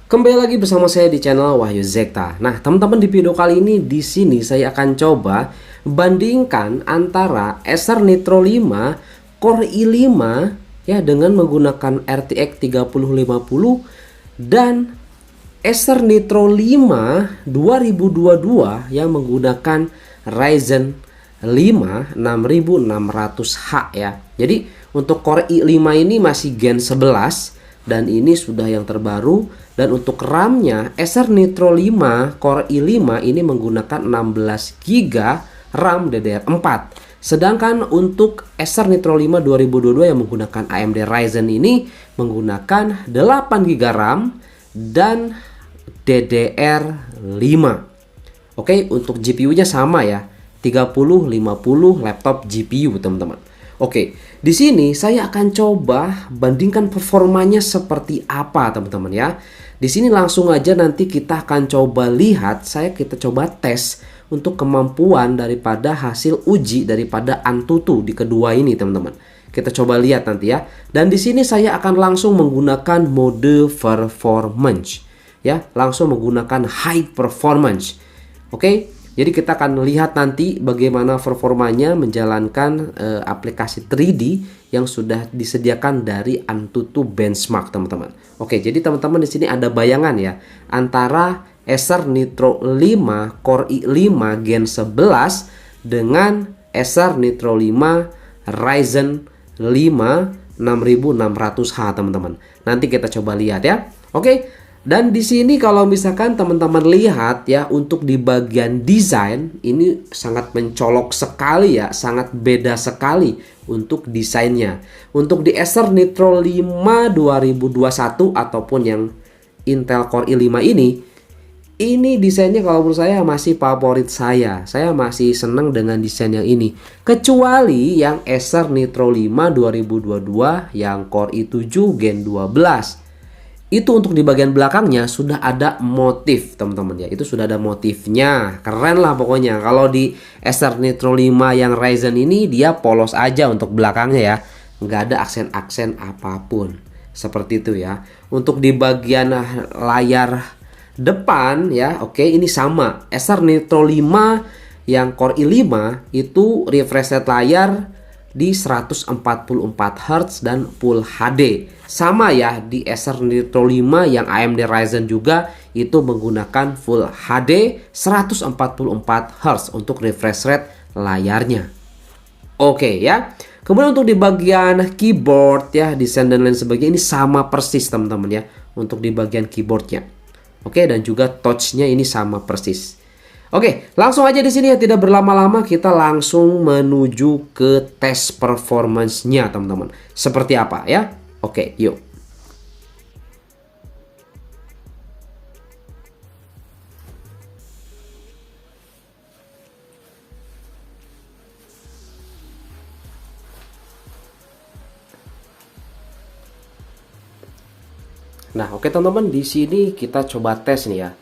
Kembali lagi bersama saya di channel Wahyu Zekta. Nah, teman-teman, di video kali ini di sini saya akan coba bandingkan antara Acer Nitro 5 Core i5 ya dengan menggunakan RTX 3050 dan Acer Nitro 5 2022 yang menggunakan Ryzen 5 6600H ya. Jadi untuk Core i5 ini masih Gen 11 dan ini sudah yang terbaru, dan untuk RAM-nya Acer Nitro 5 Core i5 ini menggunakan 16GB RAM DDR4. Sedangkan untuk Acer Nitro 5 2022 yang menggunakan AMD Ryzen ini menggunakan 8GB RAM dan DDR5. Oke, untuk GPU-nya sama ya, 3050 laptop GPU, teman-teman. Oke, di sini saya akan coba bandingkan performanya seperti apa, teman-teman ya. Di sini langsung aja nanti kita akan coba lihat, kita coba tes untuk kemampuan daripada hasil uji daripada Antutu di kedua ini, teman-teman. Kita coba lihat nanti ya. Dan di sini saya akan langsung menggunakan mode performance ya, langsung menggunakan high performance. Oke. Jadi kita akan lihat nanti bagaimana performanya menjalankan aplikasi 3D yang sudah disediakan dari Antutu Benchmark, teman-teman. Oke, jadi teman-teman di sini ada bayangan ya antara Acer Nitro 5 Core i5 Gen 11 dengan Acer Nitro 5 Ryzen 5 6600H, teman-teman. Nanti kita coba lihat ya. Oke. Dan di sini kalau misalkan teman-teman lihat ya, untuk di bagian desain ini sangat mencolok sekali ya, sangat beda sekali untuk desainnya. Untuk di Acer Nitro 5 2021 ataupun yang Intel Core i5 ini desainnya kalau menurut saya masih favorit saya. Saya masih senang dengan desain yang ini. Kecuali yang Acer Nitro 5 2022 yang Core i7 Gen 12. Itu untuk di bagian belakangnya sudah ada motif, teman-teman ya. Itu sudah ada motifnya. Keren lah pokoknya. Kalau di Acer Nitro 5 yang Ryzen ini dia polos aja untuk belakangnya ya. Nggak ada aksen-aksen apapun. Seperti itu ya. Untuk di bagian layar depan ya, oke, ini sama. Acer Nitro 5 yang Core i5 itu refresh rate layar di 144Hz dan Full HD. Sama ya di Acer Nitro 5 yang AMD Ryzen juga itu menggunakan Full HD 144Hz untuk refresh rate layarnya. Oke ya. Kemudian untuk di bagian keyboard ya, desain dan lain sebagainya ini sama persis, teman-teman ya. Untuk di bagian keyboardnya. Oke, dan juga touchnya ini sama persis. Oke, langsung aja di sini ya, tidak berlama-lama kita langsung menuju ke tes performance-nya, teman-teman. Seperti apa ya? Oke, yuk. Nah, oke teman-teman, di sini kita coba tes nih ya.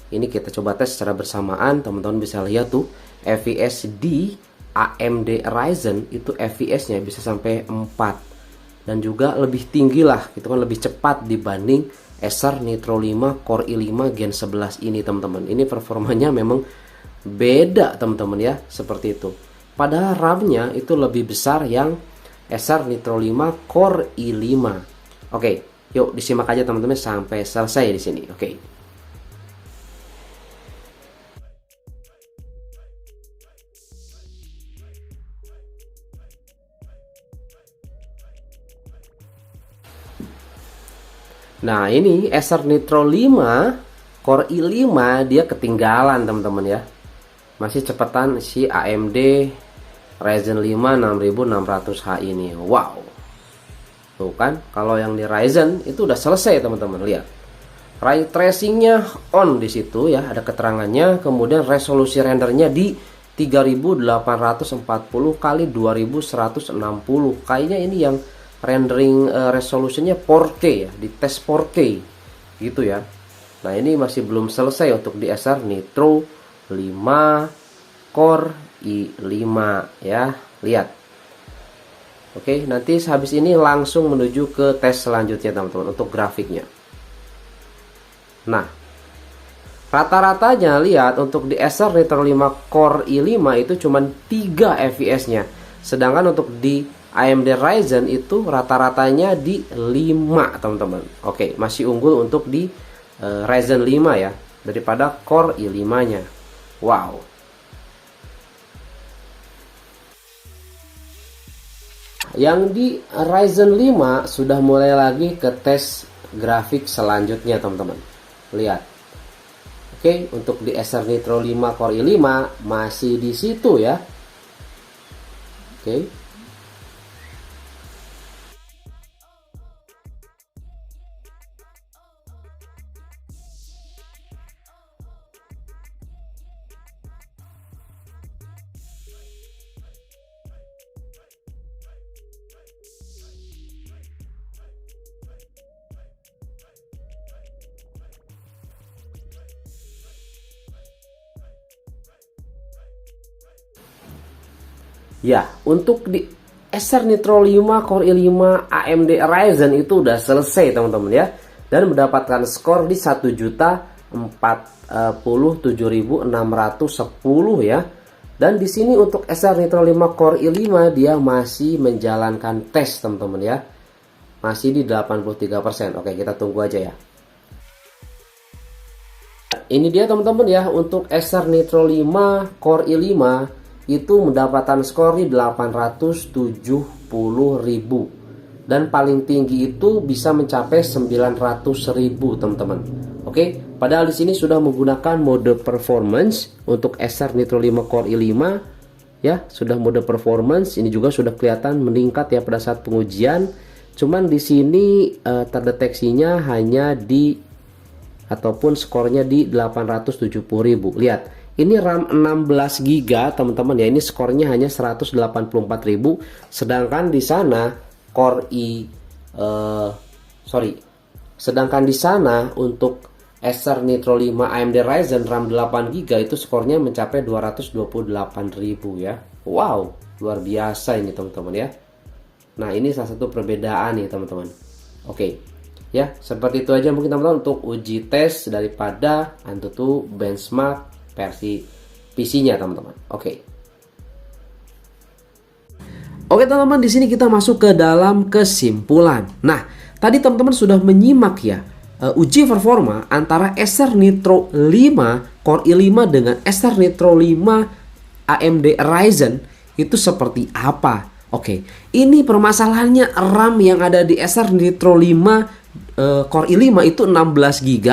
Ini kita coba tes secara bersamaan, teman-teman bisa lihat tuh FPS di AMD Ryzen itu FPS-nya bisa sampai 4 dan juga lebih tinggi lah, gitu kan, lebih cepat dibanding Acer Nitro 5 Core i5 Gen 11 ini, teman-teman. Ini performanya memang beda, teman-teman ya, seperti itu. Padahal RAM-nya itu lebih besar yang Acer Nitro 5 Core i5. Oke, yuk disimak aja teman-teman sampai selesai di sini. Oke. Nah, ini Acer Nitro 5 Core i5 dia ketinggalan, teman-teman ya. Masih cepetan si AMD Ryzen 5 6600H ini. Wow. Tuh kan, kalau yang di Ryzen itu udah selesai, teman-teman, lihat. Ray tracingnya on di situ ya, ada keterangannya. Kemudian resolusi rendernya di 3840 kali 2160. Kayaknya ini yang rendering resolusinya 4K ya, di tes 4K gitu ya. Nah, ini masih belum selesai untuk di Acer Nitro 5 Core i5 ya. Lihat. Oke, nanti habis ini langsung menuju ke tes selanjutnya, teman-teman, untuk grafiknya. Nah, rata-ratanya lihat untuk di Acer Nitro 5 Core i5 itu cuma 3 fps-nya. Sedangkan untuk di AMD Ryzen itu rata-ratanya di 5, teman-teman. Oke, masih unggul untuk di Ryzen 5 ya daripada Core i5-nya. Wow. Yang di Ryzen 5 sudah mulai lagi ke tes grafik selanjutnya, teman-teman. Lihat. Oke, untuk di Acer Nitro 5 Core i5 masih di situ ya. Oke. Ya, untuk di Acer Nitro 5 Core i5 AMD Ryzen itu udah selesai, teman-teman ya. Dan mendapatkan skor di 1.047.610 ya. Dan di sini untuk Acer Nitro 5 Core i5 dia masih menjalankan tes, teman-teman ya. Masih di 83%. Oke, kita tunggu aja ya. Ini dia, teman-teman ya, untuk Acer Nitro 5 Core i5 itu mendapatkan skor di 870.000 dan paling tinggi itu bisa mencapai 900.000, teman-teman. Oke, padahal di sini sudah menggunakan mode performance untuk Acer Nitro 5 Core i5 ya, sudah mode performance. Ini juga sudah kelihatan meningkat ya pada saat pengujian. Cuman di sini terdeteksinya hanya di ataupun skornya di 870.000. Lihat. Ini RAM 16 GB, teman-teman ya. Ini skornya hanya 184.000, sedangkan di sana sedangkan di sana untuk Acer Nitro 5 AMD Ryzen RAM 8 GB itu skornya mencapai 228.000 ya. Wow, luar biasa ini, teman-teman ya. Nah, ini salah satu perbedaan nih, teman-teman. Oke. Ya, seperti itu aja mungkin, teman-teman, untuk uji tes daripada Antutu benchmark versi PC-nya, teman-teman. Oke, teman-teman, di sini kita masuk ke dalam kesimpulan. Nah, tadi teman-teman sudah menyimak ya uji performa antara Acer Nitro 5 Core i5 dengan Acer Nitro 5 AMD Ryzen itu seperti apa. Oke, ini permasalahannya RAM yang ada di Acer Nitro 5 Core i5 itu 16 GB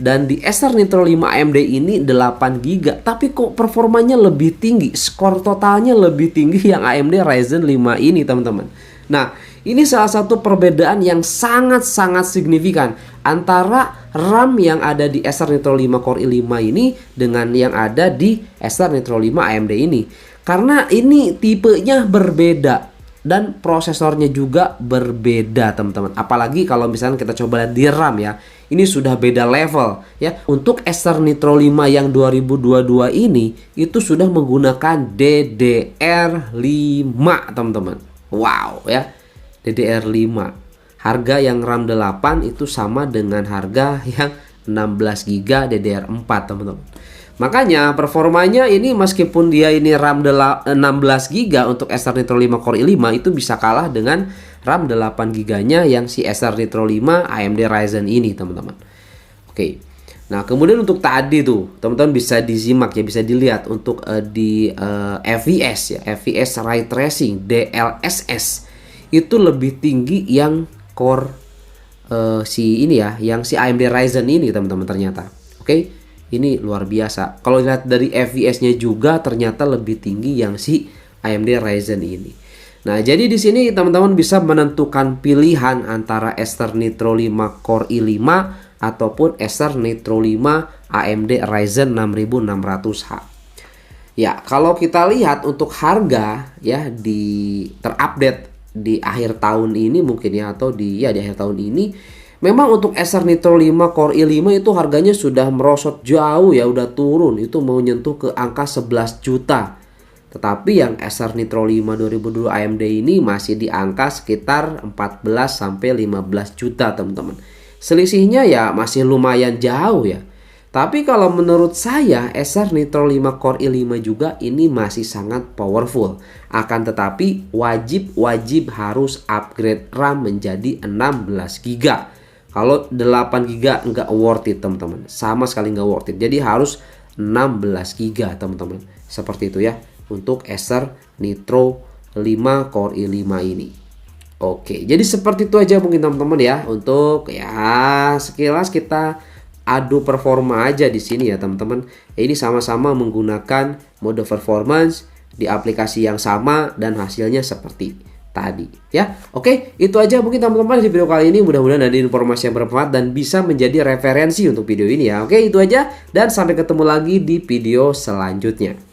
dan di Acer Nitro 5 AMD ini 8 GB, tapi kok performanya lebih tinggi, skor totalnya lebih tinggi yang AMD Ryzen 5 ini, teman-teman. Nah, ini salah satu perbedaan yang sangat-sangat signifikan antara RAM yang ada di Acer Nitro 5 Core i5 ini dengan yang ada di Acer Nitro 5 AMD ini. Karena ini tipenya berbeda dan prosesornya juga berbeda, teman-teman. Apalagi kalau misalnya kita coba lihat di RAM ya, ini sudah beda level ya. Untuk Acer Nitro 5 yang 2022 ini itu sudah menggunakan DDR5, teman-teman. Wow ya, DDR5. Harga yang RAM 8 itu sama dengan harga yang 16 GB DDR4, teman-teman. Makanya performanya ini meskipun dia ini RAM 16 GB untuk Acer Nitro 5 Core i5 itu bisa kalah dengan RAM 8 GB-nya yang si Acer Nitro 5 AMD Ryzen ini, teman-teman. Oke. Nah, kemudian untuk tadi tuh, teman-teman bisa disimak ya, bisa dilihat untuk di FPS ya, FPS Ray Tracing DLSS itu lebih tinggi yang core si ini ya, yang si AMD Ryzen ini, teman-teman, ternyata. Oke. Ini luar biasa. Kalau lihat dari FPS-nya juga ternyata lebih tinggi yang si AMD Ryzen ini. Nah, jadi di sini teman-teman bisa menentukan pilihan antara Acer Nitro 5 Core i5 ataupun Acer Nitro 5 AMD Ryzen 6600H. Ya, kalau kita lihat untuk harga ya terupdate di akhir tahun ini mungkin ya, atau di akhir tahun ini, memang untuk Acer Nitro 5 Core i5 itu harganya sudah merosot jauh ya, udah turun, itu mau nyentuh ke angka 11 juta. Tetapi yang Acer Nitro 5 2022 AMD ini masih di angka sekitar 14 sampai 15 juta, teman-teman. Selisihnya ya masih lumayan jauh ya. Tapi kalau menurut saya Acer Nitro 5 Core i5 juga ini masih sangat powerful. Akan tetapi wajib harus upgrade RAM menjadi 16 GB. Kalau 8 GB nggak worth it teman-teman. Sama sekali nggak worth it. Jadi harus 16 GB teman-teman. Seperti itu ya untuk Acer Nitro 5 Core i5 ini. Oke, jadi seperti itu aja mungkin teman-teman ya untuk ya sekilas kita adu performa aja di sini ya teman-teman. Ini sama-sama menggunakan mode performance di aplikasi yang sama dan hasilnya seperti tadi ya. Oke, itu aja mungkin teman-teman di video kali ini. Mudah-mudahan ada informasi yang bermanfaat dan bisa menjadi referensi untuk video ini ya. Oke, itu aja dan sampai ketemu lagi di video selanjutnya.